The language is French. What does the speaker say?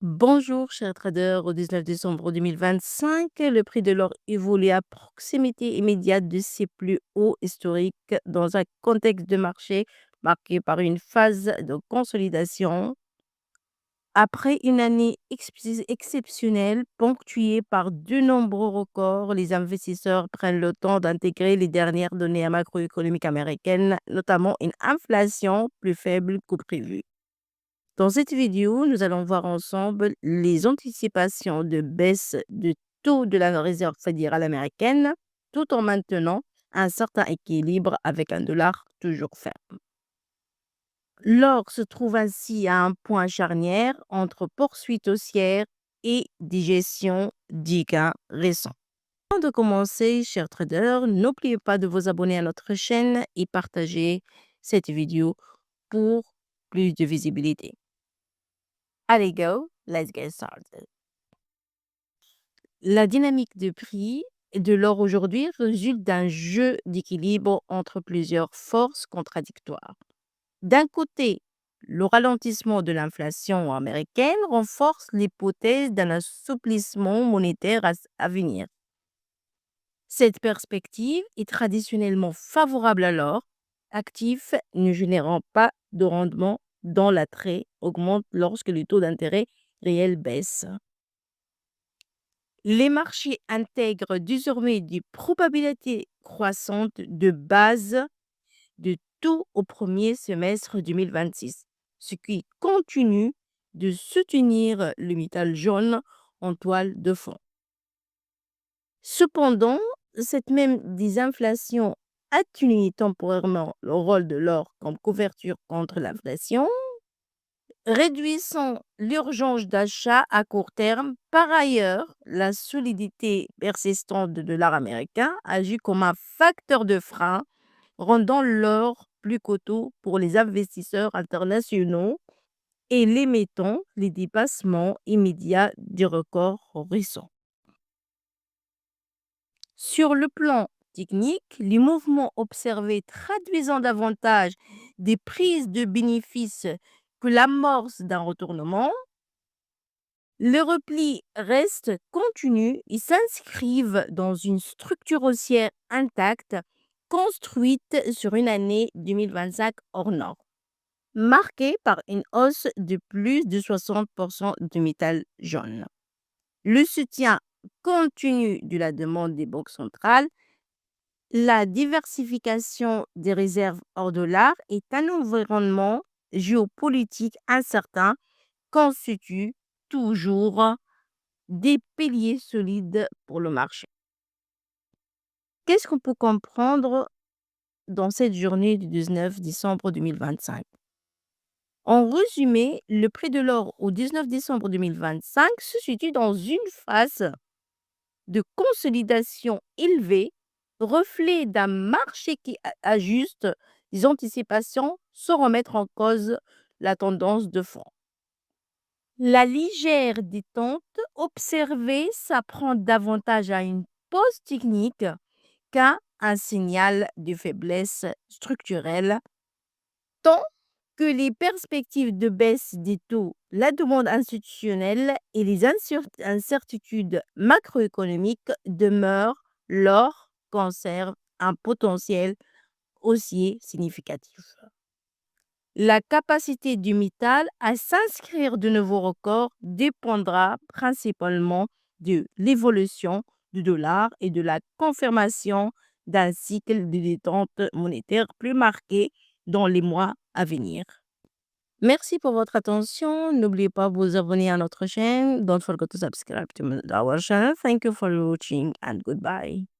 Bonjour, chers traders. Au 19 décembre 2025, le prix de l'or évolue à proximité immédiate de ses plus hauts historiques dans un contexte de marché marqué par une phase de consolidation. Après une année exceptionnelle ponctuée par de nombreux records, les investisseurs prennent le temps d'intégrer les dernières données macroéconomiques américaines, notamment une inflation plus faible que prévu. Dans cette vidéo, nous allons voir ensemble les anticipations de baisse de taux de la réserve fédérale américaine, tout en maintenant un certain équilibre avec un dollar toujours ferme. L'or se trouve ainsi à un point charnière entre poursuite haussière et digestion des gains récents. Avant de commencer, chers traders, n'oubliez pas de vous abonner à notre chaîne et partager cette vidéo pour plus de visibilité. Allez, go, let's get started. La dynamique de prix de l'or aujourd'hui résulte d'un jeu d'équilibre entre plusieurs forces contradictoires. D'un côté, le ralentissement de l'inflation américaine renforce l'hypothèse d'un assouplissement monétaire à venir. Cette perspective est traditionnellement favorable à l'or, actif ne générant pas de rendement dont l'attrait augmente lorsque le taux d'intérêt réel baisse. Les marchés intègrent désormais des probabilités croissantes de base de taux au premier semestre 2026, ce qui continue de soutenir le métal jaune en toile de fond. Cependant, cette même désinflation atténue temporairement le rôle de l'or comme couverture contre l'inflation, réduisant l'urgence d'achat à court terme. Par ailleurs, la solidité persistante du dollar américain agit comme un facteur de frein, rendant l'or plus coûteux pour les investisseurs internationaux et limitant les dépassements immédiats des records récents. Sur le plan technique, les mouvements observés traduisant davantage des prises de bénéfices que l'amorce d'un retournement, les replis restent continus et s'inscrivent dans une structure haussière intacte construite sur une année 2025 hors norme, marquée par une hausse de plus de 60% du métal jaune. Le soutien continu de la demande des banques centrales, la diversification des réserves hors dollar et un environnement géopolitique incertain constituent toujours des piliers solides pour le marché. Qu'est-ce qu'on peut comprendre dans cette journée du 19 décembre 2025? En résumé, le prix de l'or au 19 décembre 2025 se situe dans une phase de consolidation élevée, reflet d'un marché qui ajuste les anticipations sans remettre en cause la tendance de fond. La légère détente observée s'apprend davantage à une pause technique qu'à un signal de faiblesse structurelle, tant que les perspectives de baisse des taux, la demande institutionnelle et les incertitudes macroéconomiques demeurent, l'or conserve un potentiel haussier significatif. La capacité du métal à s'inscrire de nouveaux records dépendra principalement de l'évolution du dollar et de la confirmation d'un cycle de détente monétaire plus marqué dans les mois à venir. Merci pour votre attention. N'oubliez pas de vous abonner à notre chaîne. Don't forget to subscribe to our channel. Thank you for watching and goodbye.